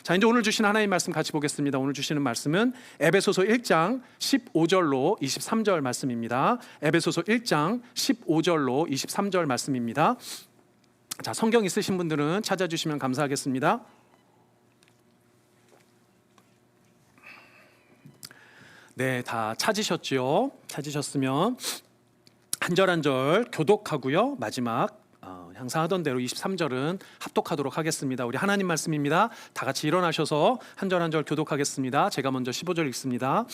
자, 이제 오늘 주신 하나님 말씀 같이 보겠습니다. 오늘 주시는 말씀은 에베소서 1장 15절로 23절 말씀입니다. 에베소서 1장 15절로 23절 말씀입니다. 자, 성경 있으신 분들은 찾아주시면 감사하겠습니다. 네, 다 찾으셨죠? 찾으셨으면 한 절 한 절 교독하고요. 마지막 항상 하던 대로 23절은 합독하도록 하겠습니다. 우리 하나님 말씀입니다. 다 같이 일어나셔서 한 절 한 절 교독하겠습니다. 제가 먼저 15절 읽습니다.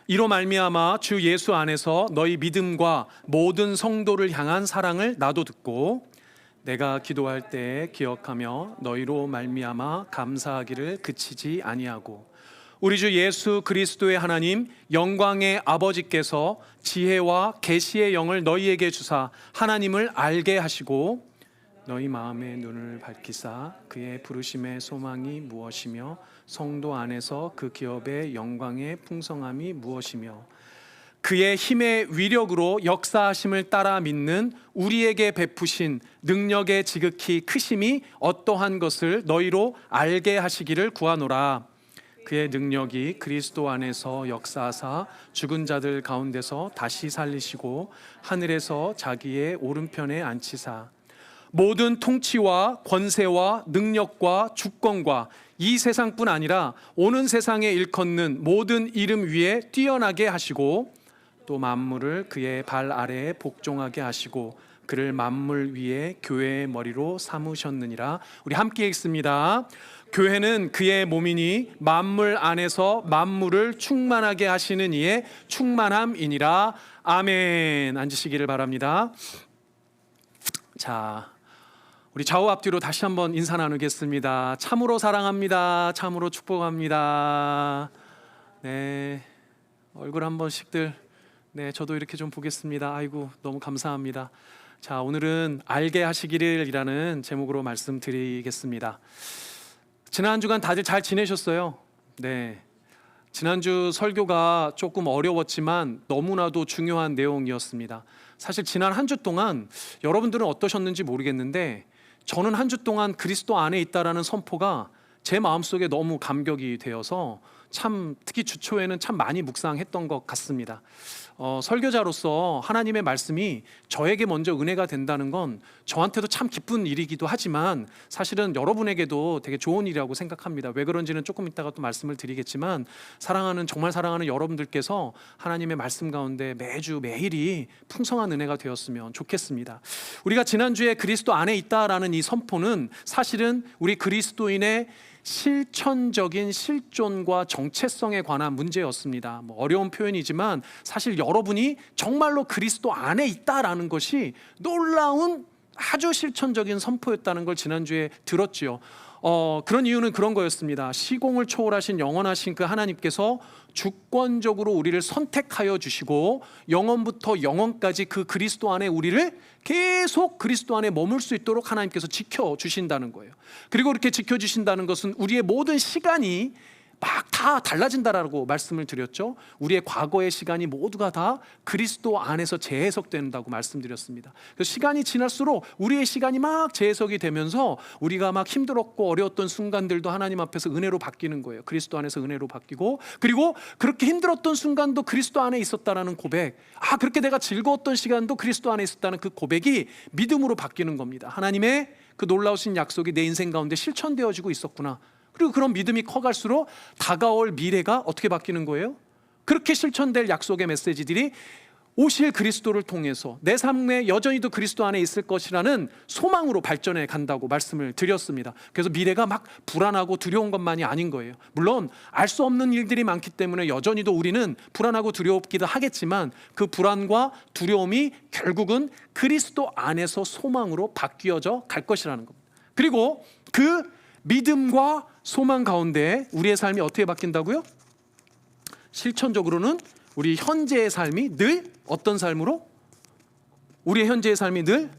이로 말미암아 주 예수 안에서 너희 믿음과 모든 성도를 향한 사랑을 나도 듣고 내가 기도할 때 기억하며 너희로 말미암아 감사하기를 그치지 아니하고 우리 주 예수 그리스도의 하나님 영광의 아버지께서 지혜와 계시의 영을 너희에게 주사 하나님을 알게 하시고 너희 마음의 눈을 밝히사 그의 부르심의 소망이 무엇이며 성도 안에서 그 기업의 영광의 풍성함이 무엇이며 그의 힘의 위력으로 역사하심을 따라 믿는 우리에게 베푸신 능력의 지극히 크심이 어떠한 것을 너희로 알게 하시기를 구하노라. 그의 능력이 그리스도 안에서 역사하사 죽은 자들 가운데서 다시 살리시고 하늘에서 자기의 오른편에 앉히사 모든 통치와 권세와 능력과 주권과 이 세상뿐 아니라 오는 세상에 일컫는 모든 이름 위에 뛰어나게 하시고 또 만물을 그의 발 아래에 복종하게 하시고 그를 만물 위에 교회의 머리로 삼으셨느니라. 우리 함께 읽습니다. 교회는 그의 몸이니 만물 안에서 만물을 충만하게 하시는 이의 충만함이니라. 아멘. 앉으시기를 바랍니다. 자, 우리 좌우 앞뒤로 다시 한번 인사 나누겠습니다. 참으로 사랑합니다. 참으로 축복합니다. 네, 얼굴 한 번씩들. 네, 저도 이렇게 좀 보겠습니다. 아이고, 너무 감사합니다. 자, 오늘은 알게 하시기를 이라는 제목으로 말씀드리겠습니다. 지난 한 주간 다들 잘 지내셨어요? 네, 지난주 설교가 조금 어려웠지만 너무나도 중요한 내용이었습니다. 사실 지난 한 주 동안 여러분들은 어떠셨는지 모르겠는데 저는 한 주 동안 그리스도 안에 있다라는 선포가 제 마음속에 너무 감격이 되어서 참 특히 주 초에는 참 많이 묵상했던 것 같습니다. 설교자로서 하나님의 말씀이 저에게 먼저 은혜가 된다는 건 저한테도 참 기쁜 일이기도 하지만 사실은 여러분에게도 되게 좋은 일이라고 생각합니다. 왜 그런지는 조금 이따가 또 말씀을 드리겠지만 정말 사랑하는 여러분들께서 하나님의 말씀 가운데 매주 매일이 풍성한 은혜가 되었으면 좋겠습니다. 우리가 지난주에 그리스도 안에 있다라는 이 선포는 사실은 우리 그리스도인의 실천적인 실존과 정체성에 관한 문제였습니다. 어려운 표현이지만 사실 여러분이 정말로 그리스도 안에 있다라는 것이 놀라운 아주 실천적인 선포였다는 걸 지난주에 들었지요. 그런 이유는 그런 거였습니다. 시공을 초월하신 영원하신 그 하나님께서 주권적으로 우리를 선택하여 주시고 영원부터 영원까지 그 그리스도 안에 우리를 계속 그리스도 안에 머물 수 있도록 하나님께서 지켜주신다는 거예요. 그리고 이렇게 지켜주신다는 것은 우리의 모든 시간이 막 다 달라진다라고 말씀을 드렸죠. 우리의 과거의 시간이 모두가 다 그리스도 안에서 재해석된다고 말씀드렸습니다. 그래서 시간이 지날수록 우리의 시간이 막 재해석이 되면서 우리가 막 힘들었고 어려웠던 순간들도 하나님 앞에서 은혜로 바뀌는 거예요. 그리스도 안에서 은혜로 바뀌고 그리고 그렇게 힘들었던 순간도 그리스도 안에 있었다라는 고백, 그렇게 내가 즐거웠던 시간도 그리스도 안에 있었다는 그 고백이 믿음으로 바뀌는 겁니다. 하나님의 그 놀라우신 약속이 내 인생 가운데 실천되어지고 있었구나. 그리고 그런 믿음이 커갈수록 다가올 미래가 어떻게 바뀌는 거예요? 그렇게 실천될 약속의 메시지들이 오실 그리스도를 통해서 내 삶에 여전히도 그리스도 안에 있을 것이라는 소망으로 발전해 간다고 말씀을 드렸습니다. 그래서 미래가 막 불안하고 두려운 것만이 아닌 거예요. 물론 알 수 없는 일들이 많기 때문에 여전히도 우리는 불안하고 두렵기도 하겠지만 그 불안과 두려움이 결국은 그리스도 안에서 소망으로 바뀌어져 갈 것이라는 겁니다. 그리고 그 믿음과 소망 가운데 우리의 삶이 어떻게 바뀐다고요? 실천적으로는 우리 현재의 삶이 늘 어떤 삶으로? 우리의 현재의 삶이 늘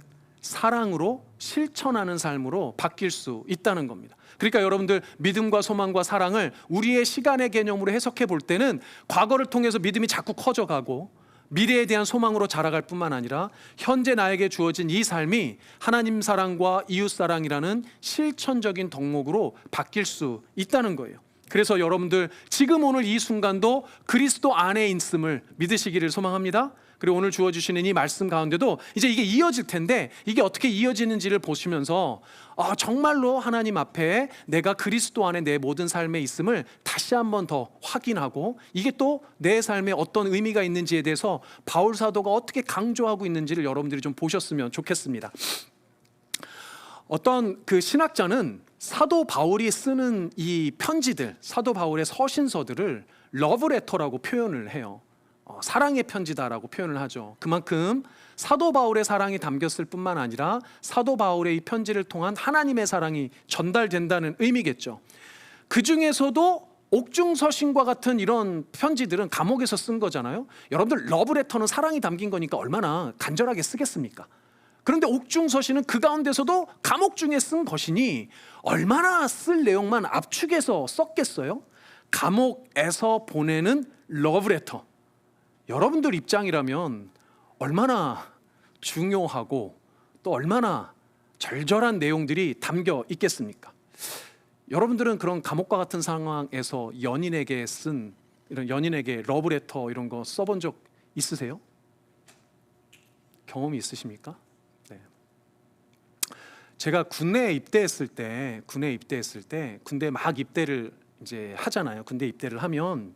사랑으로 실천하는 삶으로 바뀔 수 있다는 겁니다. 그러니까 여러분들 믿음과 소망과 사랑을 우리의 시간의 개념으로 해석해 볼 때는 과거를 통해서 믿음이 자꾸 커져가고 미래에 대한 소망으로 자라갈 뿐만 아니라 현재 나에게 주어진 이 삶이 하나님 사랑과 이웃 사랑이라는 실천적인 덕목으로 바뀔 수 있다는 거예요. 그래서 여러분들 지금 오늘 이 순간도 그리스도 안에 있음을 믿으시기를 소망합니다. 그리고 오늘 주어주시는 이 말씀 가운데도 이제 이게 이어질 텐데, 이게 어떻게 이어지는지를 보시면서 정말로 하나님 앞에 내가 그리스도 안에 내 모든 삶에 있음을 다시 한번 더 확인하고, 이게 또 내 삶에 어떤 의미가 있는지에 대해서 바울 사도가 어떻게 강조하고 있는지를 여러분들이 좀 보셨으면 좋겠습니다. 어떤 그 신학자는 사도 바울이 쓰는 이 편지들, 사도 바울의 서신서들을 러브레터라고 표현을 해요. 사랑의 편지다라고 표현을 하죠. 그만큼 사도 바울의 사랑이 담겼을 뿐만 아니라 사도 바울의 이 편지를 통한 하나님의 사랑이 전달된다는 의미겠죠. 그 중에서도 옥중서신과 같은 이런 편지들은 감옥에서 쓴 거잖아요. 여러분들 러브레터는 사랑이 담긴 거니까 얼마나 간절하게 쓰겠습니까? 그런데 옥중서신은 그 가운데서도 감옥 중에 쓴 것이니 얼마나 쓸 내용만 압축해서 썼겠어요? 감옥에서 보내는 러브레터, 여러분들 입장이라면 얼마나 중요하고 또 얼마나 절절한 내용들이 담겨 있겠습니까? 여러분들은 그런 감옥과 같은 상황에서 연인에게 쓴 이런 연인에게 러브레터 이런 거 써본 적 있으세요? 경험이 있으십니까? 네. 제가 군대에 입대했을 때 군대 막 입대를 이제 하잖아요. 군대 입대를 하면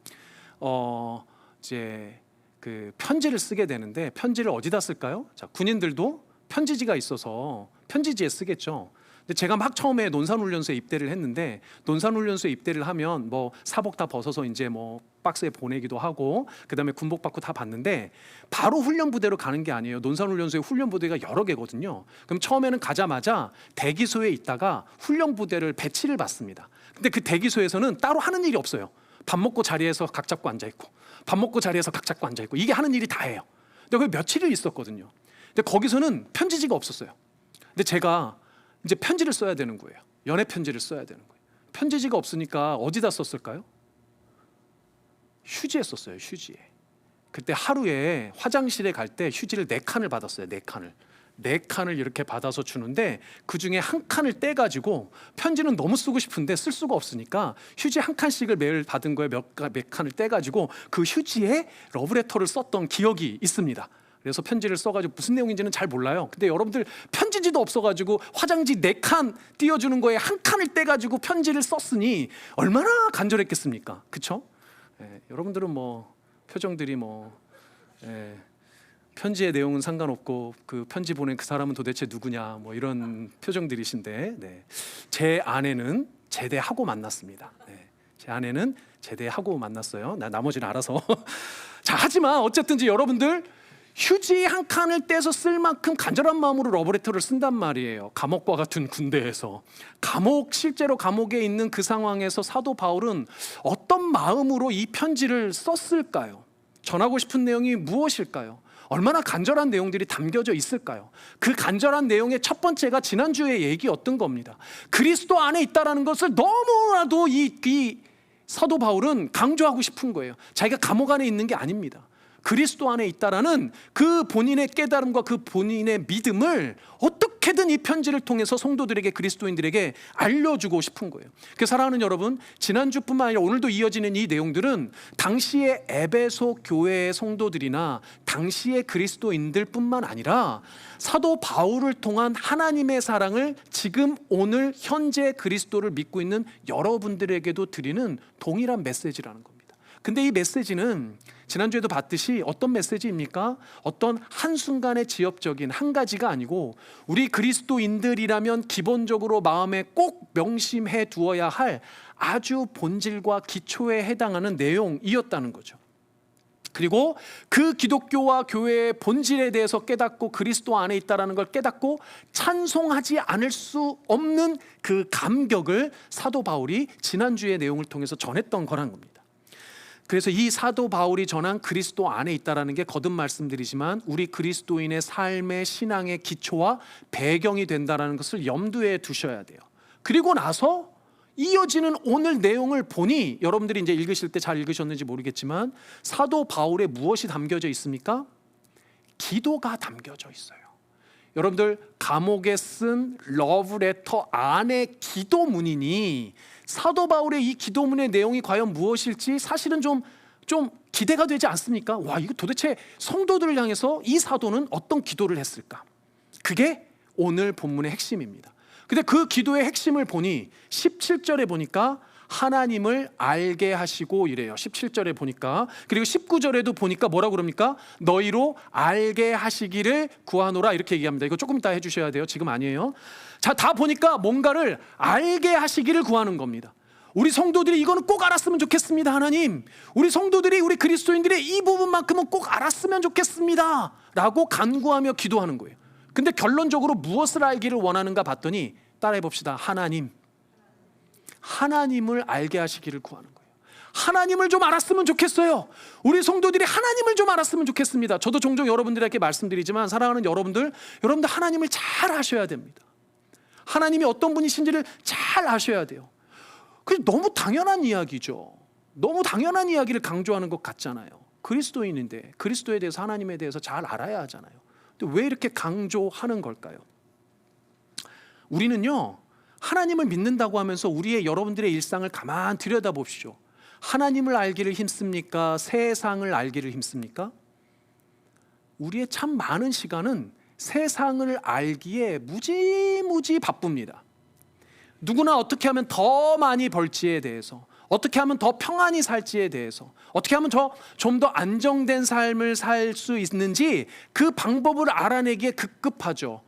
이제 그 편지를 쓰게 되는데, 편지를 어디다 쓸까요? 자, 군인들도 편지지가 있어서 편지지에 쓰겠죠. 근데 제가 막 처음에 논산훈련소에 입대를 했는데, 논산훈련소에 입대를 하면 뭐 사복 다 벗어서 이제 뭐 박스에 보내기도 하고, 그다음에 군복 받고 다 받는데 바로 훈련 부대로 가는 게 아니에요. 논산훈련소에 훈련 부대가 여러 개거든요. 그럼 처음에는 가자마자 대기소에 있다가 훈련 부대를 배치를 받습니다. 근데 그 대기소에서는 따로 하는 일이 없어요. 밥 먹고 자리에서 각 잡고 앉아 있고, 밥 먹고 자리에서 각 잡고 앉아 있고, 이게 하는 일이 다예요. 근데 거기 며칠을 있었거든요. 근데 거기서는 편지지가 없었어요. 근데 제가 이제 편지를 써야 되는 거예요. 연애 편지를 써야 되는 거예요. 편지지가 없으니까 어디다 썼을까요? 휴지에 썼어요. 휴지에. 그때 하루에 화장실에 갈 때 휴지를 4칸을 받았어요. 4칸을 이렇게 받아서 주는데, 그 중에 한 칸을 떼가지고, 편지는 너무 쓰고 싶은데 쓸 수가 없으니까 휴지 한 칸씩을 매일 받은 거에 몇 칸을 떼가지고 그 휴지에 러브레터를 썼던 기억이 있습니다. 그래서 편지를 써가지고 무슨 내용인지는 잘 몰라요. 근데 여러분들 편지지도 없어가지고 화장지 4칸 띄워주는 거에 한 칸을 떼가지고 편지를 썼으니 얼마나 간절했겠습니까? 그쵸? 여러분들은 뭐 표정들이 편지의 내용은 상관없고 그 편지 보낸 그 사람은 도대체 누구냐, 뭐 이런 표정들이신데, 제 아내는 제대하고 만났습니다. 제 아내는 제대하고 만났어요. 나머지는 알아서. 자, 하지만 어쨌든지 여러분들 휴지 한 칸을 떼서 쓸 만큼 간절한 마음으로 러브레터를 쓴단 말이에요. 감옥과 같은 군대에서. 실제로 감옥에 있는 그 상황에서 사도 바울은 어떤 마음으로 이 편지를 썼을까요? 전하고 싶은 내용이 무엇일까요? 얼마나 간절한 내용들이 담겨져 있을까요? 그 간절한 내용의 첫 번째가 지난주의 얘기였던 겁니다. 그리스도 안에 있다는 것을 너무나도 이 사도 바울은 강조하고 싶은 거예요. 자기가 감옥 안에 있는 게 아닙니다. 그리스도 안에 있다라는 그 본인의 깨달음과 그 본인의 믿음을 어떻게든 이 편지를 통해서 성도들에게, 그리스도인들에게 알려주고 싶은 거예요. 그래서 사랑하는 여러분, 지난주뿐만 아니라 오늘도 이어지는 이 내용들은 당시의 에베소 교회의 성도들이나 당시의 그리스도인들뿐만 아니라 사도 바울을 통한 하나님의 사랑을 지금 오늘 현재 그리스도를 믿고 있는 여러분들에게도 드리는 동일한 메시지라는 겁니다. 근데 이 메시지는 지난주에도 봤듯이 어떤 메시지입니까? 어떤 한순간의 지엽적인 한 가지가 아니고, 우리 그리스도인들이라면 기본적으로 마음에 꼭 명심해 두어야 할 아주 본질과 기초에 해당하는 내용이었다는 거죠. 그리고 그 기독교와 교회의 본질에 대해서 깨닫고 그리스도 안에 있다는 걸 깨닫고 찬송하지 않을 수 없는 그 감격을 사도 바울이 지난주의 내용을 통해서 전했던 거란 겁니다. 그래서 이 사도 바울이 전한 그리스도 안에 있다는 게 거듭 말씀드리지만 우리 그리스도인의 삶의 신앙의 기초와 배경이 된다는 것을 염두에 두셔야 돼요. 그리고 나서 이어지는 오늘 내용을 보니 여러분들이 이제 읽으실 때 잘 읽으셨는지 모르겠지만 사도 바울의 무엇이 담겨져 있습니까? 기도가 담겨져 있어요. 여러분들 감옥에 쓴 러브레터 안에 기도문이니 사도 바울의 이 기도문의 내용이 과연 무엇일지 사실은 좀 기대가 되지 않습니까? 와, 이거 도대체 성도들을 향해서 이 사도는 어떤 기도를 했을까? 그게 오늘 본문의 핵심입니다. 근데 그 기도의 핵심을 보니 17절에 보니까 하나님을 알게 하시고 이래요. 17절에 보니까. 그리고 19절에도 보니까 뭐라고 그럽니까? 너희로 알게 하시기를 구하노라 이렇게 얘기합니다. 이거 조금 이따 해주셔야 돼요. 지금 아니에요. 자, 다 보니까 뭔가를 알게 하시기를 구하는 겁니다. 우리 성도들이 이거는 꼭 알았으면 좋겠습니다. 하나님, 우리 성도들이, 우리 그리스도인들의 이 부분만큼은 꼭 알았으면 좋겠습니다 라고 간구하며 기도하는 거예요. 근데 결론적으로 무엇을 알기를 원하는가 봤더니 따라해 봅시다. 하나님을 알게 하시기를 구하는 거예요. 하나님을 좀 알았으면 좋겠어요. 우리 성도들이 하나님을 좀 알았으면 좋겠습니다. 저도 종종 여러분들에게 말씀드리지만 사랑하는 여러분들 하나님을 잘 아셔야 됩니다. 하나님이 어떤 분이신지를 잘 아셔야 돼요. 그게 너무 당연한 이야기죠. 너무 당연한 이야기를 강조하는 것 같잖아요. 그리스도인인데 그리스도에 대해서, 하나님에 대해서 잘 알아야 하잖아요. 근데 왜 이렇게 강조하는 걸까요? 우리는요, 하나님을 믿는다고 하면서 우리의 여러분들의 일상을 가만 들여다봅시오. 하나님을 알기를 힘씁니까? 세상을 알기를 힘씁니까? 우리의 참 많은 시간은 세상을 알기에 무지무지 바쁩니다. 누구나 어떻게 하면 더 많이 벌지에 대해서, 어떻게 하면 더 평안히 살지에 대해서, 어떻게 하면 좀 더 안정된 삶을 살 수 있는지 그 방법을 알아내기에 급급하죠.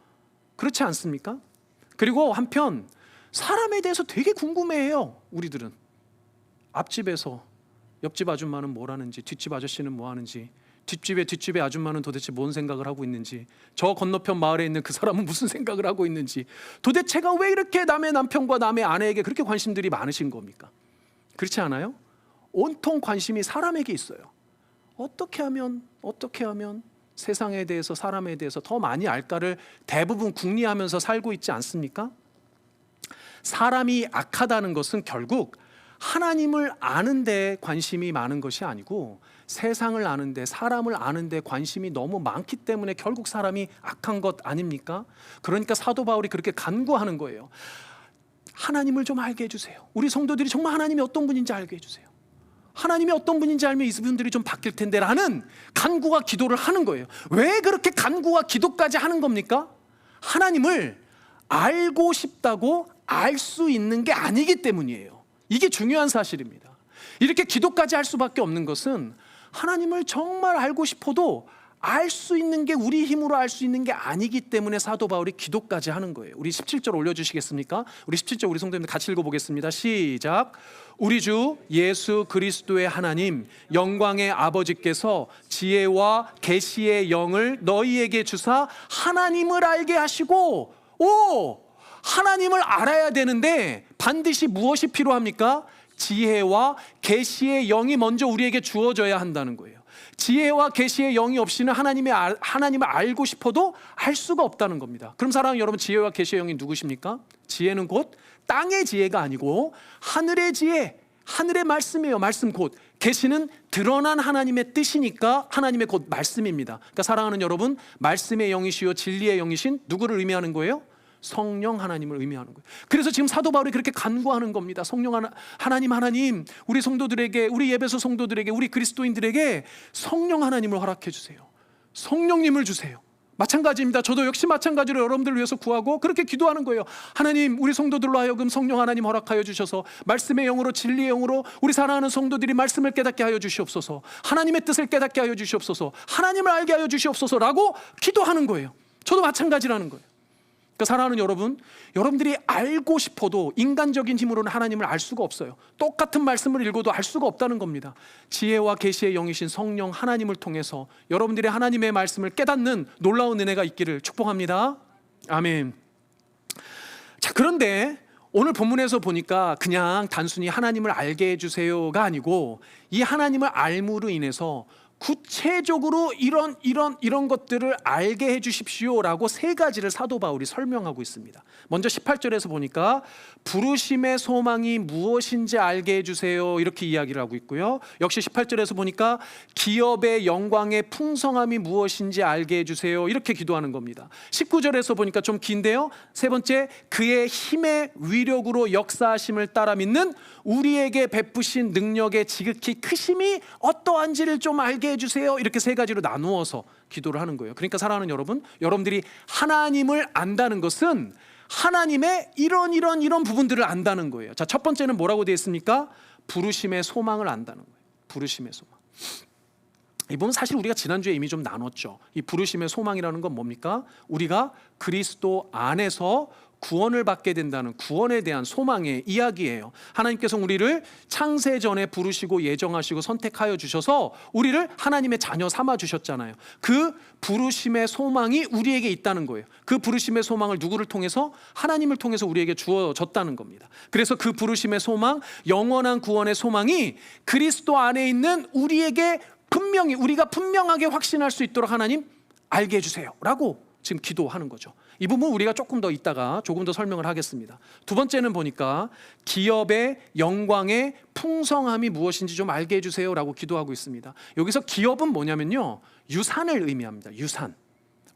그렇지 않습니까? 그리고 한편 사람에 대해서 되게 궁금해해요. 우리들은 앞집에서 옆집 아줌마는 뭘 하는지, 뒷집 아저씨는 뭐 하는지, 뒷집의 아줌마는 도대체 뭔 생각을 하고 있는지, 저 건너편 마을에 있는 그 사람은 무슨 생각을 하고 있는지, 도대체가 왜 이렇게 남의 남편과 남의 아내에게 그렇게 관심들이 많으신 겁니까? 그렇지 않아요? 온통 관심이 사람에게 있어요. 어떻게 하면 세상에 대해서, 사람에 대해서 더 많이 알까를 대부분 궁리하면서 살고 있지 않습니까? 사람이 악하다는 것은 결국 하나님을 아는 데 관심이 많은 것이 아니고 세상을 아는 데, 사람을 아는 데 관심이 너무 많기 때문에 결국 사람이 악한 것 아닙니까? 그러니까 사도 바울이 그렇게 간구하는 거예요. 하나님을 좀 알게 해주세요. 우리 성도들이 정말 하나님이 어떤 분인지 알게 해주세요. 하나님이 어떤 분인지 알면 이분들이 좀 바뀔 텐데 라는 간구와 기도를 하는 거예요. 왜 그렇게 간구와 기도까지 하는 겁니까? 하나님을 알고 싶다고 알 수 있는 게 아니기 때문이에요. 이게 중요한 사실입니다. 이렇게 기도까지 할 수밖에 없는 것은 하나님을 정말 알고 싶어도 알 수 있는 게 우리 힘으로 알 수 있는 게 아니기 때문에 사도 바울이 기도까지 하는 거예요. 우리 17절 올려주시겠습니까? 우리 17절 우리 성도님들 같이 읽어보겠습니다. 시작. 우리 주 예수 그리스도의 하나님 영광의 아버지께서 지혜와 계시의 영을 너희에게 주사 하나님을 알게 하시고, 하나님을 알아야 되는데 반드시 무엇이 필요합니까? 지혜와 계시의 영이 먼저 우리에게 주어져야 한다는 거예요. 지혜와 계시의 영이 없이는 하나님을 알고 싶어도 알 수가 없다는 겁니다. 그럼 사랑하는 여러분, 지혜와 계시의 영이 누구십니까? 지혜는 곧 땅의 지혜가 아니고 하늘의 지혜, 하늘의 말씀이에요. 말씀 곧 계시는 드러난 하나님의 뜻이니까 하나님의 곧 말씀입니다. 그러니까 사랑하는 여러분, 말씀의 영이시요 진리의 영이신 누구를 의미하는 거예요? 성령 하나님을 의미하는 거예요. 그래서 지금 사도 바울이 그렇게 간구하는 겁니다. 성령 하나님, 우리 성도들에게, 우리 예배소 성도들에게, 우리 그리스도인들에게 성령 하나님을 허락해 주세요. 성령님을 주세요. 마찬가지입니다. 저도 역시 마찬가지로 여러분들을 위해서 구하고 그렇게 기도하는 거예요. 하나님, 우리 성도들로 하여금 성령 하나님 허락하여 주셔서 말씀의 영으로, 진리의 영으로 우리 사랑하는 성도들이 말씀을 깨닫게 하여 주시옵소서, 하나님의 뜻을 깨닫게 하여 주시옵소서, 하나님을 알게 하여 주시옵소서라고 기도하는 거예요. 저도 마찬가지라는 거예요. 그러니까 사랑하는 여러분, 여러분들이 알고 싶어도 인간적인 힘으로는 하나님을 알 수가 없어요. 똑같은 말씀을 읽어도 알 수가 없다는 겁니다. 지혜와 계시의 영이신 성령 하나님을 통해서 여러분들이 하나님의 말씀을 깨닫는 놀라운 은혜가 있기를 축복합니다. 아멘. 자, 그런데 오늘 본문에서 보니까 그냥 단순히 하나님을 알게 해주세요가 아니고 이 하나님을 알므로 인해서 구체적으로 이런 것들을 알게 해주십시오라고 세 가지를 사도 바울이 설명하고 있습니다. 먼저 18절에서 보니까 부르심의 소망이 무엇인지 알게 해주세요, 이렇게 이야기를 하고 있고요. 역시 18절에서 보니까 기업의 영광의 풍성함이 무엇인지 알게 해주세요, 이렇게 기도하는 겁니다. 19절에서 보니까 좀 긴데요. 세 번째, 그의 힘의 위력으로 역사하심을 따라 믿는 우리에게 베푸신 능력의 지극히 크심이 어떠한지를 좀 알게 해주세요, 이렇게 세 가지로 나누어서 기도를 하는 거예요. 그러니까 사랑하는 여러분, 여러분들이 하나님을 안다는 것은 하나님의 이런 부분들을 안다는 거예요. 자, 첫 번째는 뭐라고 되어 있습니까? 부르심의 소망을 안다는 거예요. 부르심의 소망. 이 부분 사실 우리가 지난주에 이미 좀 나눴죠. 이 부르심의 소망이라는 건 뭡니까? 우리가 그리스도 안에서 구원을 받게 된다는 구원에 대한 소망의 이야기예요. 하나님께서 우리를 창세 전에 부르시고 예정하시고 선택하여 주셔서 우리를 하나님의 자녀 삼아 주셨잖아요. 그 부르심의 소망이 우리에게 있다는 거예요. 그 부르심의 소망을 누구를 통해서? 하나님을 통해서 우리에게 주어졌다는 겁니다. 그래서 그 부르심의 소망, 영원한 구원의 소망이 그리스도 안에 있는 우리에게 분명히, 우리가 분명하게 확신할 수 있도록 하나님 알게 해주세요 라고 지금 기도하는 거죠. 이 부분 우리가 조금 더 이따가 조금 더 설명을 하겠습니다. 두 번째는 보니까 기업의 영광의 풍성함이 무엇인지 좀 알게 해주세요 라고 기도하고 있습니다. 여기서 기업은 뭐냐면요, 유산을 의미합니다. 유산,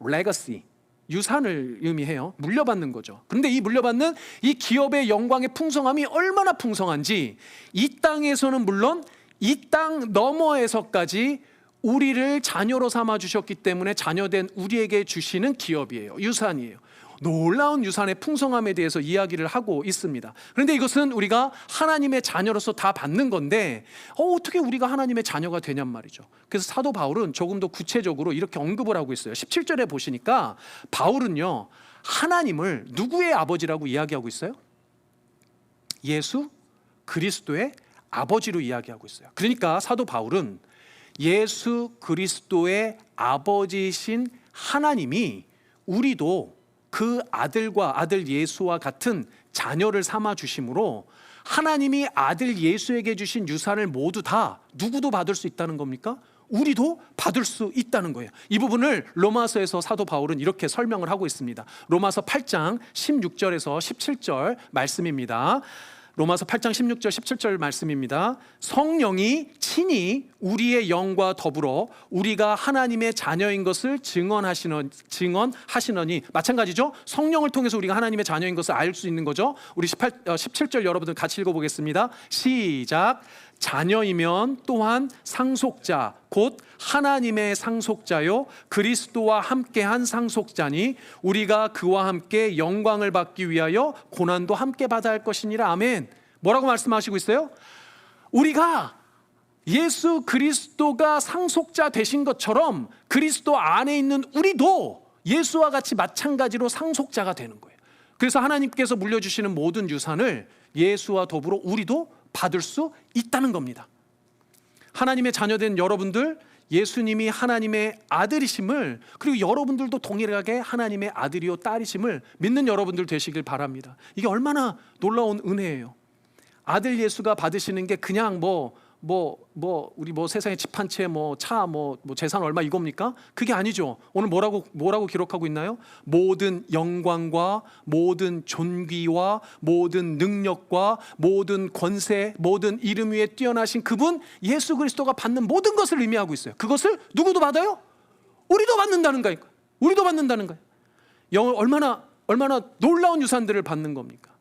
레거시, 유산을 의미해요. 물려받는 거죠. 그런데 이 물려받는 이 기업의 영광의 풍성함이 얼마나 풍성한지, 이 땅에서는 물론 이 땅 너머에서까지 우리를 자녀로 삼아 주셨기 때문에 자녀된 우리에게 주시는 기업이에요. 유산이에요. 놀라운 유산의 풍성함에 대해서 이야기를 하고 있습니다. 그런데 이것은 우리가 하나님의 자녀로서 다 받는 건데 어떻게 우리가 하나님의 자녀가 되냔 말이죠. 그래서 사도 바울은 조금 더 구체적으로 이렇게 언급을 하고 있어요. 17절에 보시니까 바울은요, 하나님을 누구의 아버지라고 이야기하고 있어요? 예수 그리스도의 아버지로 이야기하고 있어요. 그러니까 사도 바울은 예수 그리스도의 아버지이신 하나님이 우리도 그 아들과 아들 예수와 같은 자녀를 삼아 주심으로 하나님이 아들 예수에게 주신 유산을 모두 다 누구도 받을 수 있다는 겁니까? 우리도 받을 수 있다는 거예요. 이 부분을 로마서에서 사도 바울은 이렇게 설명을 하고 있습니다. 로마서 8장 16절에서 17절 말씀입니다. 로마서 8장 16절 17절 말씀입니다. 성령이 친히 우리의 영과 더불어 우리가 하나님의 자녀인 것을 증언하시느니, 마찬가지죠. 성령을 통해서 우리가 하나님의 자녀인 것을 알 수 있는 거죠. 우리 17절 여러분들 같이 읽어보겠습니다. 시작. 자녀이면 또한 상속자 곧 하나님의 상속자요 그리스도와 함께한 상속자니 우리가 그와 함께 영광을 받기 위하여 고난도 함께 받아야 할 것이니라. 아멘. 뭐라고 말씀하시고 있어요? 우리가 예수 그리스도가 상속자 되신 것처럼 그리스도 안에 있는 우리도 예수와 같이 마찬가지로 상속자가 되는 거예요. 그래서 하나님께서 물려주시는 모든 유산을 예수와 더불어 우리도 받을 수 있다는 겁니다. 하나님의 자녀된 여러분들, 예수님이 하나님의 아들이심을, 그리고 여러분들도 동일하게 하나님의 아들이요 딸이심을 믿는 여러분들 되시길 바랍니다. 이게 얼마나 놀라운 은혜예요. 아들 예수가 받으시는 게 그냥 우리 세상에 집 한 채, 차, 재산 얼마 이겁니까? 그게 아니죠. 오늘 뭐라고 기록하고 있나요? 모든 영광과 모든 존귀와 모든 능력과 모든 권세, 모든 이름 위에 뛰어나신 그분 예수 그리스도가 받는 모든 것을 의미하고 있어요. 그것을 누구도 받아요? 우리도 받는다는 거예요. 우리도 받는다는 거예요. 얼마나 놀라운 유산들을 받는 겁니까?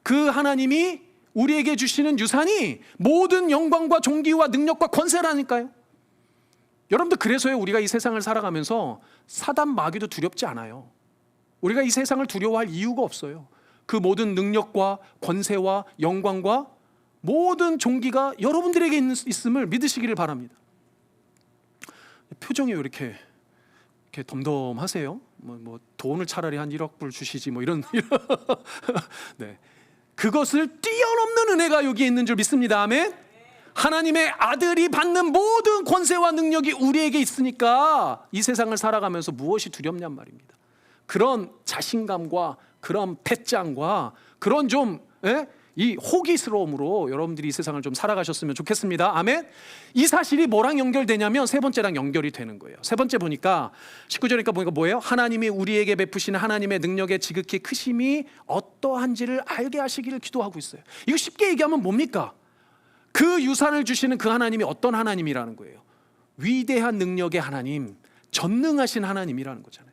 그 하나님이 우리에게 주시는 유산이 모든 영광과 존귀와 능력과 권세라니까요. 여러분들, 그래서요 우리가 이 세상을 살아가면서 사단 마귀도 두렵지 않아요. 우리가 이 세상을 두려워할 이유가 없어요. 그 모든 능력과 권세와 영광과 모든 존귀가 여러분들에게 있음을 믿으시기를 바랍니다. 표정이 왜 이렇게 덤덤하세요? 돈을 차라리 한 1억 불 주시지 이런 네. 그것을 뛰어넘는 은혜가 여기에 있는 줄 믿습니다. 아멘. 하나님의 아들이 받는 모든 권세와 능력이 우리에게 있으니까 이 세상을 살아가면서 무엇이 두렵냔 말입니다. 그런 자신감과 그런 배짱과 그런 좀 이 호기스러움으로 여러분들이 이 세상을 좀 살아가셨으면 좋겠습니다. 아멘. 이 사실이 뭐랑 연결되냐면 세 번째랑 연결이 되는 거예요. 세 번째 보니까 19절이니까 보니까 뭐예요? 하나님이 우리에게 베푸시는 하나님의 능력의 지극히 크심이 어떠한지를 알게 하시기를 기도하고 있어요. 이거 쉽게 얘기하면 뭡니까? 그 유산을 주시는 그 하나님이 어떤 하나님이라는 거예요? 위대한 능력의 하나님, 전능하신 하나님이라는 거잖아요.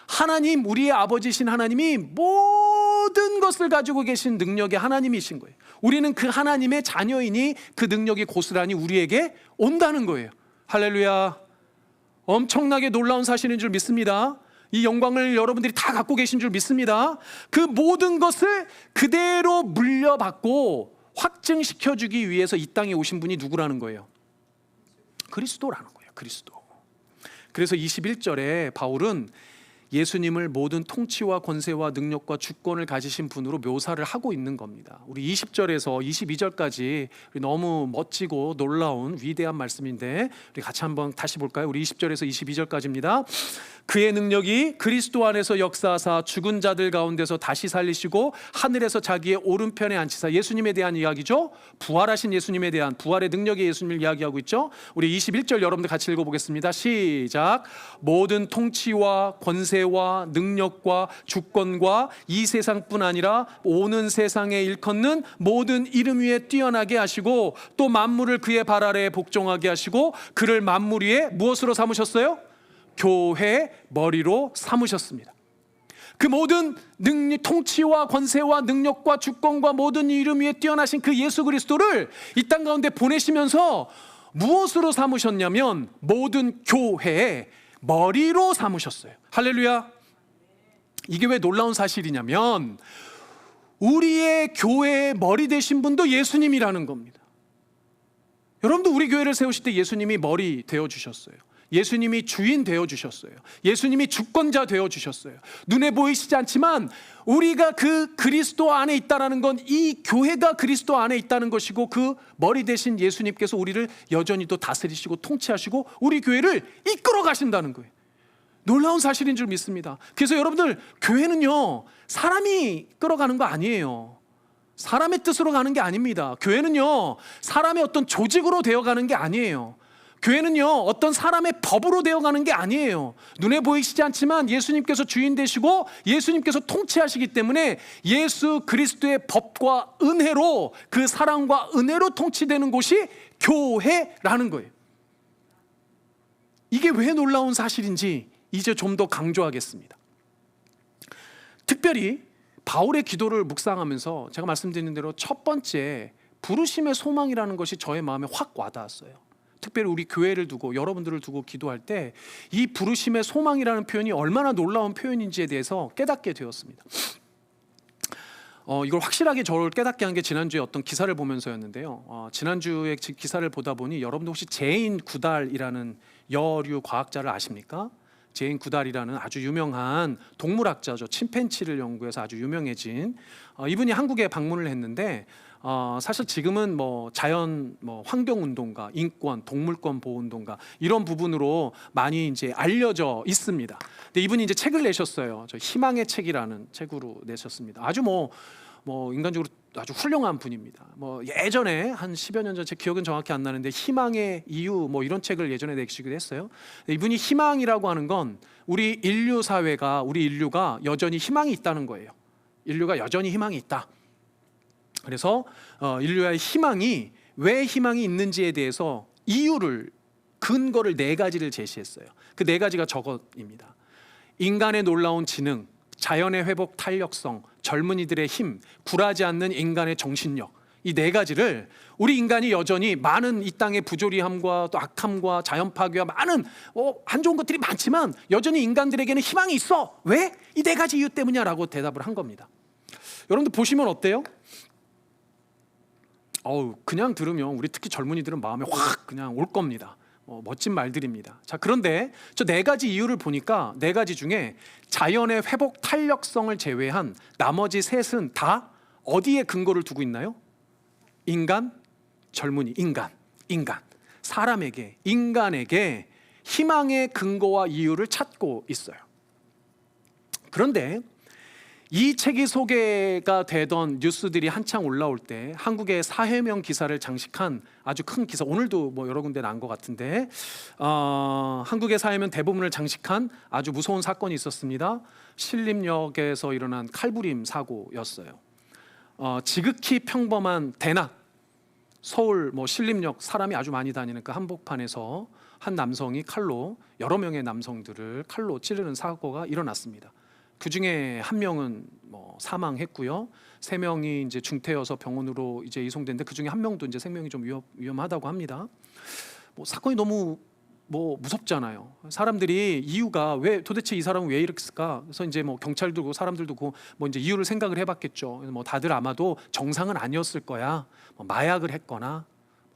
하나님, 우리의 아버지신 하나님이 모든 것을 가지고 계신 능력의 하나님이신 거예요. 우리는 그 하나님의 자녀이니 그 능력이 고스란히 우리에게 온다는 거예요. 할렐루야. 엄청나게 놀라운 사실인 줄 믿습니다. 이 영광을 여러분들이 다 갖고 계신 줄 믿습니다. 그 모든 것을 그대로 물려받고 확증시켜주기 위해서 이 땅에 오신 분이 누구라는 거예요? 그리스도라는 거예요. 그리스도. 그래서 21절에 바울은 예수님을 모든 통치와 권세와 능력과 주권을 가지신 분으로 묘사를 하고 있는 겁니다. 우리 20절에서 22절까지 너무 멋지고 놀라운 위대한 말씀인데 우리 같이 한번 다시 볼까요? 우리 20절에서 22절까지입니다. 그의 능력이 그리스도 안에서 역사하사 죽은 자들 가운데서 다시 살리시고 하늘에서 자기의 오른편에 앉히사, 예수님에 대한 이야기죠. 부활하신 예수님에 대한 부활의 능력의 예수님을 이야기하고 있죠. 우리 21절 여러분들 같이 읽어보겠습니다. 시작. 모든 통치와 권세와 능력과 주권과 이 세상뿐 아니라 오는 세상에 일컫는 모든 이름 위에 뛰어나게 하시고 또 만물을 그의 발 아래에 복종하게 하시고 그를 만물 위에 무엇으로 삼으셨어요? 교회 머리로 삼으셨습니다. 그 모든 통치와 권세와 능력과 주권과 모든 이름 위에 뛰어나신 그 예수 그리스도를 이 땅 가운데 보내시면서 무엇으로 삼으셨냐면 모든 교회의 머리로 삼으셨어요. 할렐루야. 이게 왜 놀라운 사실이냐면 우리의 교회의 머리 되신 분도 예수님이라는 겁니다. 여러분도 우리 교회를 세우실 때 예수님이 머리 되어주셨어요. 예수님이 주인 되어주셨어요. 예수님이 주권자 되어주셨어요. 눈에 보이시지 않지만 우리가 그 그리스도 안에 있다는 건 이 교회가 그리스도 안에 있다는 것이고 그 머리 대신 예수님께서 우리를 여전히 또 다스리시고 통치하시고 우리 교회를 이끌어 가신다는 거예요. 놀라운 사실인 줄 믿습니다. 그래서 여러분들, 교회는요 사람이 끌어가는 거 아니에요. 사람의 뜻으로 가는 게 아닙니다. 교회는요 사람의 어떤 조직으로 되어가는 게 아니에요. 교회는요 어떤 사람의 법으로 되어가는 게 아니에요. 눈에 보이시지 않지만 예수님께서 주인 되시고 예수님께서 통치하시기 때문에 예수 그리스도의 법과 은혜로, 그 사랑과 은혜로 통치되는 곳이 교회라는 거예요. 이게 왜 놀라운 사실인지 이제 좀 더 강조하겠습니다. 특별히 바울의 기도를 묵상하면서 제가 말씀드린 대로 첫 번째 부르심의 소망이라는 것이 저의 마음에 확 와닿았어요. 특별히 우리 교회를 두고 여러분들을 두고 기도할 때 이 부르심의 소망이라는 표현이 얼마나 놀라운 표현인지에 대해서 깨닫게 되었습니다. 이걸 확실하게 저를 깨닫게 한 게 지난주에 어떤 기사를 보면서였는데요. 지난주에 기사를 보다 보니 여러분도 혹시 제인 구달이라는 여류 과학자를 아십니까? 제인 구달이라는 아주 유명한 동물학자죠. 침팬치를 연구해서 아주 유명해진 이분이 한국에 방문을 했는데 사실 지금은 자연 환경 운동가, 인권, 동물권 보호 운동가 이런 부분으로 많이 이제 알려져 있습니다. 근데 이분이 이제 책을 내셨어요. 저 희망의 책이라는 책으로 내셨습니다. 아주 인간적으로 아주 훌륭한 분입니다. 예전에 한 10여 년 전, 제 기억은 정확히 안 나는데 희망의 이유 이런 책을 예전에 내시기도 했어요. 이분이 희망이라고 하는 건 우리 인류 사회가, 우리 인류가 여전히 희망이 있다는 거예요. 인류가 여전히 희망이 있다. 그래서 인류의 희망이, 왜 희망이 있는지에 대해서 근거를 4가지를 제시했어요. 그 4가지가 저것입니다. 인간의 놀라운 지능, 자연의 회복 탄력성, 젊은이들의 힘, 굴하지 않는 인간의 정신력, 이 4가지를 우리 인간이 여전히 많은 이 땅의 부조리함과 또 악함과 자연 파괴와 많은 안 좋은 것들이 많지만 여전히 인간들에게는 희망이 있어. 왜? 이 4가지 이유 때문이야 라고 대답을 한 겁니다. 여러분들 보시면 어때요? 그냥 들으면 우리 특히 젊은이들은 마음에 확 그냥 올 겁니다. 멋진 말들입니다. 자, 그런데 저 4가지 이유를 보니까 4가지 중에 자연의 회복 탄력성을 제외한 나머지 셋은 다 어디에 근거를 두고 있나요? 인간, 젊은이, 인간, 사람에게, 인간에게 희망의 근거와 이유를 찾고 있어요. 그런데 이 책이 소개가 되던 뉴스들이 한창 올라올 때 한국의 사회명 기사를 장식한 아주 큰 기사, 오늘도 뭐 여러 군데 난 것 같은데 한국의 사회명 대부분을 장식한 아주 무서운 사건이 있었습니다. 신림역에서 일어난 칼부림 사고였어요. 지극히 평범한 대낮 서울 신림역 사람이 아주 많이 다니는 그 한복판에서 한 남성이 칼로 여러 명의 남성들을 칼로 찌르는 사고가 일어났습니다. 그 중에 한 명은 사망했고요. 3명이 이제 중태여서 병원으로 이제 이송됐는데 그 중에 한 명도 이제 생명이 좀 위험하다고 합니다. 사건이 너무 무섭잖아요. 사람들이 이유가 왜 도대체 이 사람은 왜 이랬을까? 그래서 이제 경찰도 사람들도 이제 이유를 생각을 해봤겠죠. 다들 아마도 정상은 아니었을 거야. 마약을 했거나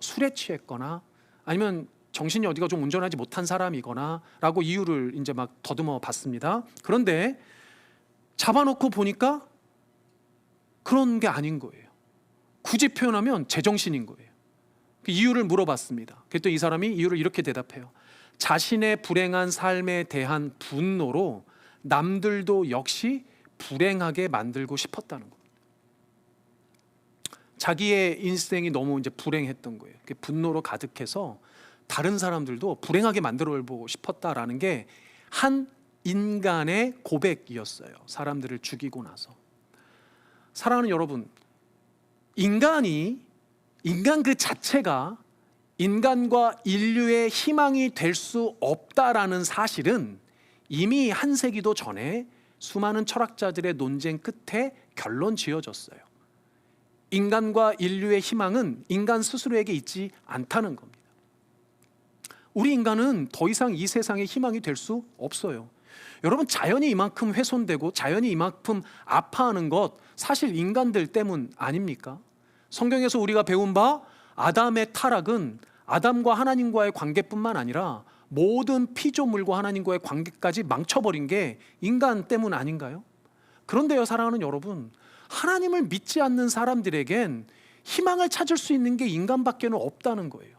술에 취했거나 아니면 정신이 어디가 좀 온전하지 못한 사람이거나라고 이유를 이제 막 더듬어 봤습니다. 그런데 잡아놓고 보니까 그런 게 아닌 거예요. 굳이 표현하면 제정신인 거예요. 그 이유를 물어봤습니다. 그랬더니 이 사람이 이유를 이렇게 대답해요. 자신의 불행한 삶에 대한 분노로 남들도 역시 불행하게 만들고 싶었다는 겁니다. 자기의 인생이 너무 이제 불행했던 거예요. 분노로 가득해서 다른 사람들도 불행하게 만들어보고 싶었다라는 게 한 인간의 고백이었어요. 사람들을 죽이고 나서. 사랑하는 여러분, 인간 그 자체가 인간과 인류의 희망이 될 수 없다라는 사실은 이미 한 세기도 전에 수많은 철학자들의 논쟁 끝에 결론 지어졌어요. 인간과 인류의 희망은 인간 스스로에게 있지 않다는 겁니다. 우리 인간은 더 이상 이 세상에 희망이 될 수 없어요. 여러분, 자연이 이만큼 훼손되고 자연이 이만큼 아파하는 것 사실 인간들 때문 아닙니까? 성경에서 우리가 배운 바 아담의 타락은 아담과 하나님과의 관계뿐만 아니라 모든 피조물과 하나님과의 관계까지 망쳐버린 게 인간 때문 아닌가요? 그런데요, 사랑하는 여러분, 하나님을 믿지 않는 사람들에겐 희망을 찾을 수 있는 게 인간밖에는 없다는 거예요.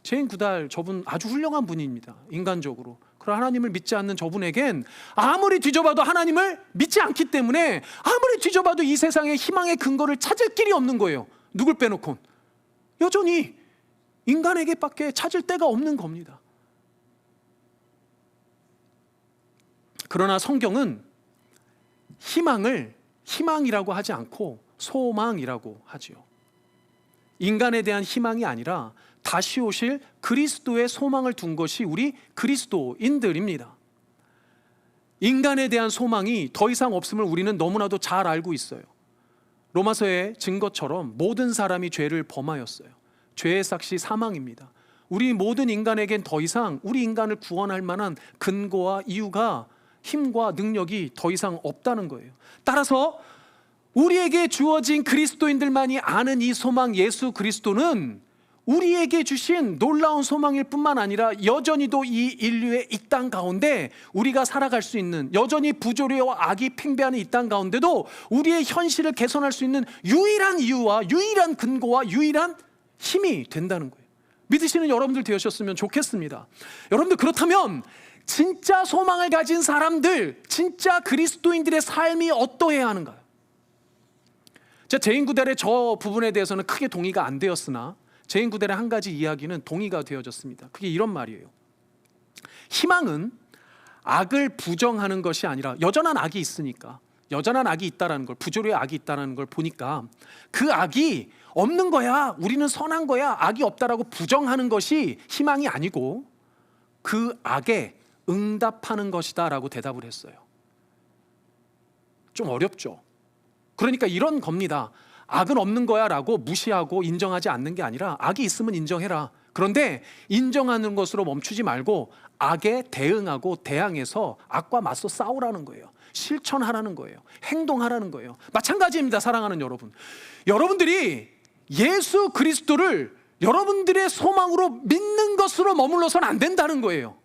제인 구달 저분 아주 훌륭한 분입니다. 인간적으로. 그러나 하나님을 믿지 않는 저분에겐 아무리 뒤져봐도 하나님을 믿지 않기 때문에 아무리 뒤져봐도 이 세상에 희망의 근거를 찾을 길이 없는 거예요. 누굴 빼놓곤 여전히 인간에게밖에 찾을 데가 없는 겁니다. 그러나 성경은 희망을 희망이라고 하지 않고 소망이라고 하지요. 인간에 대한 희망이 아니라 다시 오실 그리스도의 소망을 둔 것이 우리 그리스도인들입니다. 인간에 대한 소망이 더 이상 없음을 우리는 너무나도 잘 알고 있어요. 로마서의 증거처럼 모든 사람이 죄를 범하였어요. 죄의 삭시 사망입니다. 우리 모든 인간에겐 더 이상 우리 인간을 구원할 만한 근거와 이유가 힘과 능력이 더 이상 없다는 거예요. 따라서 우리에게 주어진 그리스도인들만이 아는 이 소망 예수 그리스도는 우리에게 주신 놀라운 소망일 뿐만 아니라 여전히도 이 인류의 이 땅 가운데 우리가 살아갈 수 있는, 여전히 부조리와 악이 팽배하는 이 땅 가운데도 우리의 현실을 개선할 수 있는 유일한 이유와 유일한 근거와 유일한 힘이 된다는 거예요. 믿으시는 여러분들 되셨으면 좋겠습니다. 여러분들, 그렇다면 진짜 소망을 가진 사람들, 진짜 그리스도인들의 삶이 어떠해야 하는가요? 제인 구달의 저 부분에 대해서는 크게 동의가 안 되었으나 제인 구달의 한 가지 이야기는 동의가 되어졌습니다. 그게 이런 말이에요. 희망은 악을 부정하는 것이 아니라, 여전한 악이 있으니까, 여전한 악이 있다라는 걸, 부조리의 악이 있다는 걸 보니까 그 악이 없는 거야, 우리는 선한 거야, 악이 없다라고 부정하는 것이 희망이 아니고 그 악에 응답하는 것이다 라고 대답을 했어요. 좀 어렵죠? 그러니까 이런 겁니다. 악은 없는 거야 라고 무시하고 인정하지 않는 게 아니라 악이 있으면 인정해라. 그런데 인정하는 것으로 멈추지 말고 악에 대응하고 대항해서 악과 맞서 싸우라는 거예요. 실천하라는 거예요. 행동하라는 거예요. 마찬가지입니다. 사랑하는 여러분, 여러분들이 예수 그리스도를 여러분들의 소망으로 믿는 것으로 머물러서는 안 된다는 거예요.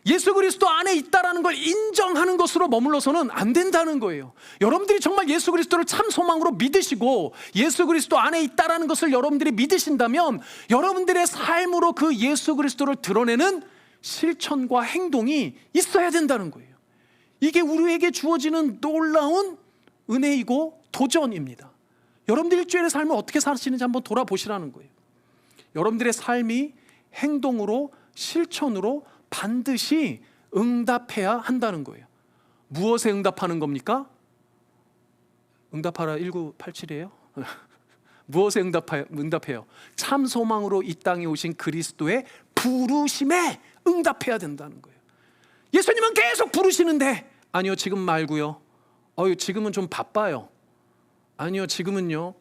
예수 그리스도 안에 있다라는 걸 인정하는 것으로 머물러서는 안 된다는 거예요. 여러분들이 정말 예수 그리스도를 참 소망으로 믿으시고 예수 그리스도 안에 있다라는 것을 여러분들이 믿으신다면 여러분들의 삶으로 그 예수 그리스도를 드러내는 실천과 행동이 있어야 된다는 거예요. 이게 우리에게 주어지는 놀라운 은혜이고 도전입니다. 여러분들 일주일의 삶을 어떻게 사시는지 한번 돌아보시라는 거예요. 여러분들의 삶이 행동으로, 실천으로 반드시 응답해야 한다는 거예요. 무엇에 응답하는 겁니까? 응답하라 1987이에요? 무엇에 응답해요? 참 소망으로 이 땅에 오신 그리스도의 부르심에 응답해야 된다는 거예요. 예수님은 계속 부르시는데, 아니요 지금 말고요, 지금은 좀 바빠요, 아니요 지금은요,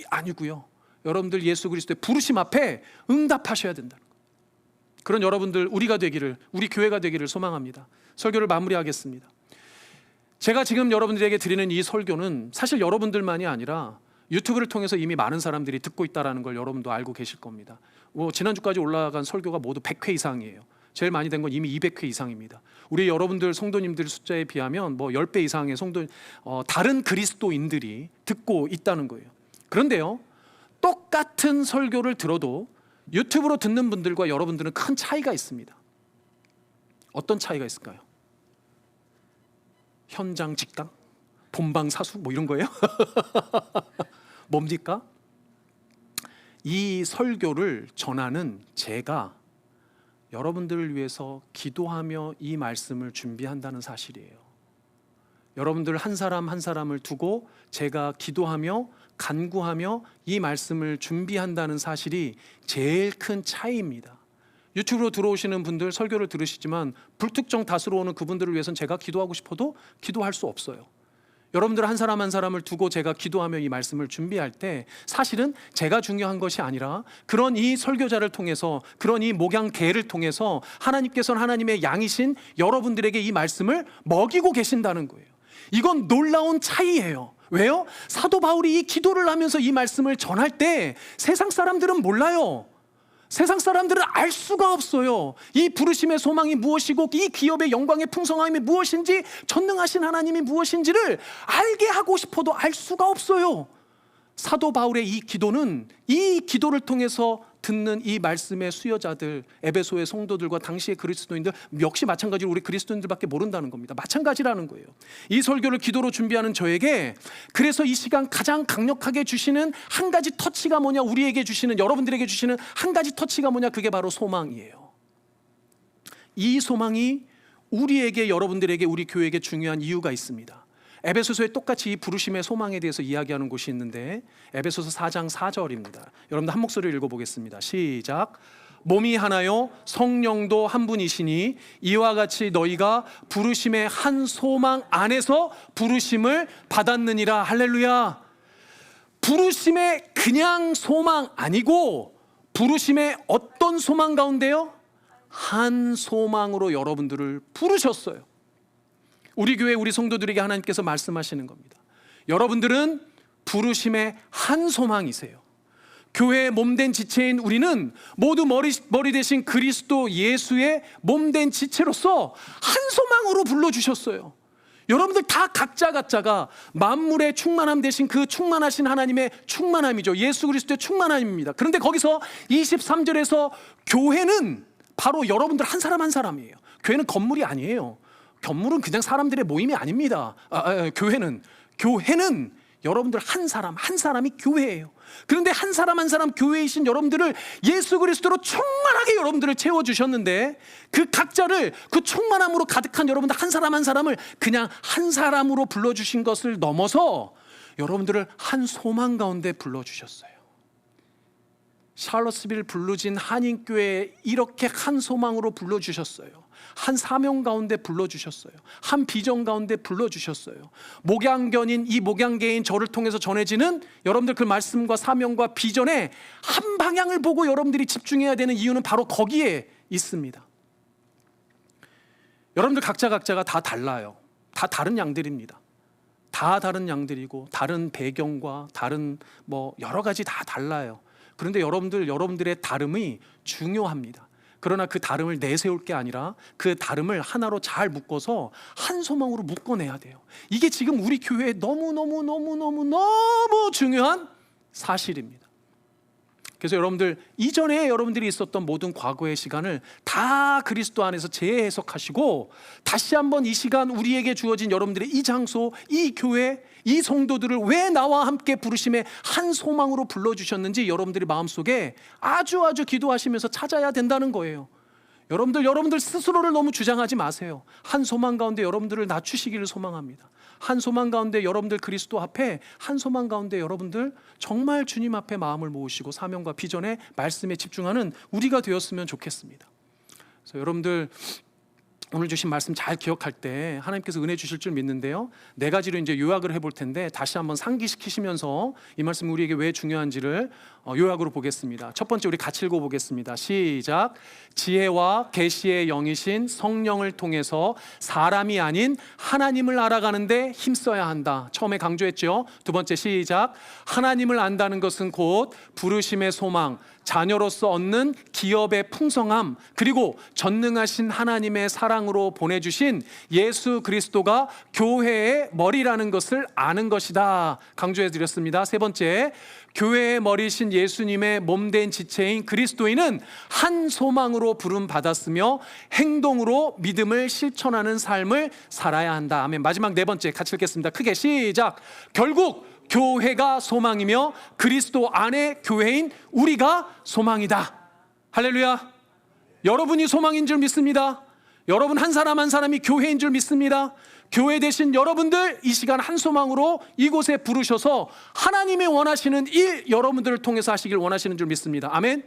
아니고요. 여러분들 예수 그리스도의 부르심 앞에 응답하셔야 된다는 거예요. 그런 여러분들, 우리가 되기를, 우리 교회가 되기를 소망합니다. 설교를 마무리하겠습니다. 제가 지금 여러분들에게 드리는 이 설교는 사실 여러분들만이 아니라 유튜브를 통해서 이미 많은 사람들이 듣고 있다는 걸 여러분도 알고 계실 겁니다. 지난주까지 올라간 설교가 모두 100회 이상이에요. 제일 많이 된 건 이미 200회 이상입니다. 우리 여러분들 성도님들 숫자에 비하면 10배 이상의 다른 그리스도인들이 듣고 있다는 거예요. 그런데요, 똑같은 설교를 들어도 유튜브로 듣는 분들과 여러분들은 큰 차이가 있습니다. 어떤 차이가 있을까요? 현장 직당? 본방사수? 이런 거예요? 뭡니까? 이 설교를 전하는 제가 여러분들을 위해서 기도하며 이 말씀을 준비한다는 사실이에요. 여러분들 한 사람 한 사람을 두고 제가 기도하며 간구하며 이 말씀을 준비한다는 사실이 제일 큰 차이입니다. 유튜브로 들어오시는 분들 설교를 들으시지만 불특정 다수로 오는 그분들을 위해서는 제가 기도하고 싶어도 기도할 수 없어요. 여러분들 한 사람 한 사람을 두고 제가 기도하며 이 말씀을 준비할 때 사실은 제가 중요한 것이 아니라 그런 이 설교자를 통해서, 그런 이 목양계를 통해서 하나님께서는 하나님의 양이신 여러분들에게 이 말씀을 먹이고 계신다는 거예요. 이건 놀라운 차이예요. 왜요? 사도 바울이 이 기도를 하면서 이 말씀을 전할 때 세상 사람들은 몰라요. 세상 사람들은 알 수가 없어요. 이 부르심의 소망이 무엇이고 이 기업의 영광의 풍성함이 무엇인지, 전능하신 하나님이 무엇인지를 알게 하고 싶어도 알 수가 없어요. 사도 바울의 이 기도는, 이 기도를 통해서 듣는 이 말씀의 수여자들, 에베소의 성도들과 당시의 그리스도인들 역시 마찬가지로 우리 그리스도인들밖에 모른다는 겁니다. 마찬가지라는 거예요. 이 설교를 기도로 준비하는 저에게 그래서 이 시간 가장 강력하게 주시는 한 가지 터치가 뭐냐, 우리에게 주시는, 여러분들에게 주시는 한 가지 터치가 뭐냐, 그게 바로 소망이에요. 이 소망이 우리에게, 여러분들에게, 우리 교회에게 중요한 이유가 있습니다. 에베소서에 똑같이 이 부르심의 소망에 대해서 이야기하는 곳이 있는데 에베소서 4장 4절입니다. 여러분들 한 목소리로 읽어보겠습니다. 시작. 몸이 하나요 성령도 한 분이시니 이와 같이 너희가 부르심의 한 소망 안에서 부르심을 받았느니라. 할렐루야. 부르심의 그냥 소망 아니고 부르심의 어떤 소망 가운데요? 한 소망으로 여러분들을 부르셨어요. 우리 교회 우리 성도들에게 하나님께서 말씀하시는 겁니다. 여러분들은 부르심의 한 소망이세요. 교회의 몸된 지체인 우리는 모두 머리 대신 그리스도 예수의 몸된 지체로서 한 소망으로 불러주셨어요. 여러분들 다 각자가 만물의 충만함 대신 그 충만하신 하나님의 충만함이죠. 예수 그리스도의 충만함입니다. 그런데 거기서 23절에서 교회는 바로 여러분들 한 사람 한 사람이에요. 교회는 건물이 아니에요. 건물은 그냥 사람들의 모임이 아닙니다. 교회는 여러분들 한 사람 한 사람이 교회예요. 그런데 한 사람 한 사람 교회이신 여러분들을 예수 그리스도로 충만하게 여러분들을 채워주셨는데 그 각자를 그 충만함으로 가득한 여러분들 한 사람 한 사람을 그냥 한 사람으로 불러주신 것을 넘어서 여러분들을 한 소망 가운데 불러주셨어요. 샬럿스빌 블루진 한인교회에 이렇게 한 소망으로 불러주셨어요. 한 사명 가운데 불러주셨어요. 한 비전 가운데 불러주셨어요. 목양견인 이 목양계인 저를 통해서 전해지는 여러분들 그 말씀과 사명과 비전에 한 방향을 보고 여러분들이 집중해야 되는 이유는 바로 거기에 있습니다. 여러분들 각자가 다 달라요. 다 다른 양들입니다. 다 다른 양들이고 다른 배경과 다른 여러 가지 다 달라요. 그런데 여러분들의 다름이 중요합니다. 그러나 그 다름을 내세울 게 아니라 그 다름을 하나로 잘 묶어서 한 소망으로 묶어내야 돼요. 이게 지금 우리 교회에 너무 중요한 사실입니다. 그래서 여러분들 이전에 여러분들이 있었던 모든 과거의 시간을 다 그리스도 안에서 재해석하시고 다시 한번 이 시간 우리에게 주어진 여러분들의 이 장소, 이 교회, 이 성도들을 왜 나와 함께 부르심의 한 소망으로 불러주셨는지 여러분들의 마음속에 아주 기도하시면서 찾아야 된다는 거예요. 여러분들 스스로를 너무 주장하지 마세요. 한 소망 가운데 여러분들을 낮추시기를 소망합니다. 한 소망 가운데 여러분들 그리스도 앞에, 한 소망 가운데 여러분들 정말 주님 앞에 마음을 모으시고 사명과 비전에 말씀에 집중하는 우리가 되었으면 좋겠습니다. 그래서 여러분들 오늘 주신 말씀 잘 기억할 때 하나님께서 은혜 주실 줄 믿는데요, 4가지로 이제 요약을 해볼 텐데 다시 한번 상기시키시면서 이 말씀이 우리에게 왜 중요한지를 요약으로 보겠습니다. 첫 번째, 우리 같이 읽어보겠습니다. 시작. 지혜와 계시의 영이신 성령을 통해서 사람이 아닌 하나님을 알아가는데 힘써야 한다. 처음에 강조했죠. 두 번째, 시작. 하나님을 안다는 것은 곧 부르심의 소망, 자녀로서 얻는 기업의 풍성함, 그리고 전능하신 하나님의 사랑으로 보내주신 예수 그리스도가 교회의 머리라는 것을 아는 것이다. 강조해 드렸습니다. 세 번째, 교회의 머리신 예수님의 몸된 지체인 그리스도인은 한 소망으로 부름 받았으며 행동으로 믿음을 실천하는 삶을 살아야 한다. 아멘. 마지막 4번째 같이 읽겠습니다. 크게 시작. 결국 교회가 소망이며 그리스도 안에 교회인 우리가 소망이다. 할렐루야. 여러분이 소망인 줄 믿습니다. 여러분 한 사람 한 사람이 교회인 줄 믿습니다. 교회 되신 여러분들 이 시간 한 소망으로 이곳에 부르셔서 하나님이 원하시는 일 여러분들을 통해서 하시길 원하시는 줄 믿습니다. 아멘.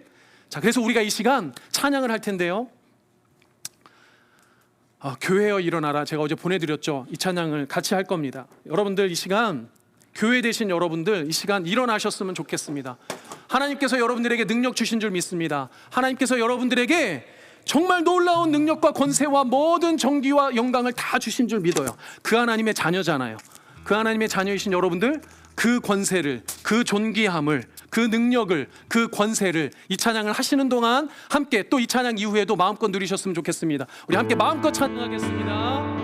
자, 그래서 우리가 이 시간 찬양을 할 텐데요, 교회여 일어나라, 제가 어제 보내드렸죠. 이 찬양을 같이 할 겁니다. 여러분들 이 시간 교회 되신 여러분들 이 시간 일어나셨으면 좋겠습니다. 하나님께서 여러분들에게 능력 주신 줄 믿습니다. 하나님께서 여러분들에게 정말 놀라운 능력과 권세와 모든 정기와 영광을 다 주신 줄 믿어요. 그 하나님의 자녀잖아요. 그 하나님의 자녀이신 여러분들, 그 권세를, 그 존귀함을, 그 능력을, 그 권세를 이 찬양을 하시는 동안 함께 또 이 찬양 이후에도 마음껏 누리셨으면 좋겠습니다. 우리 함께 마음껏 찬양하겠습니다.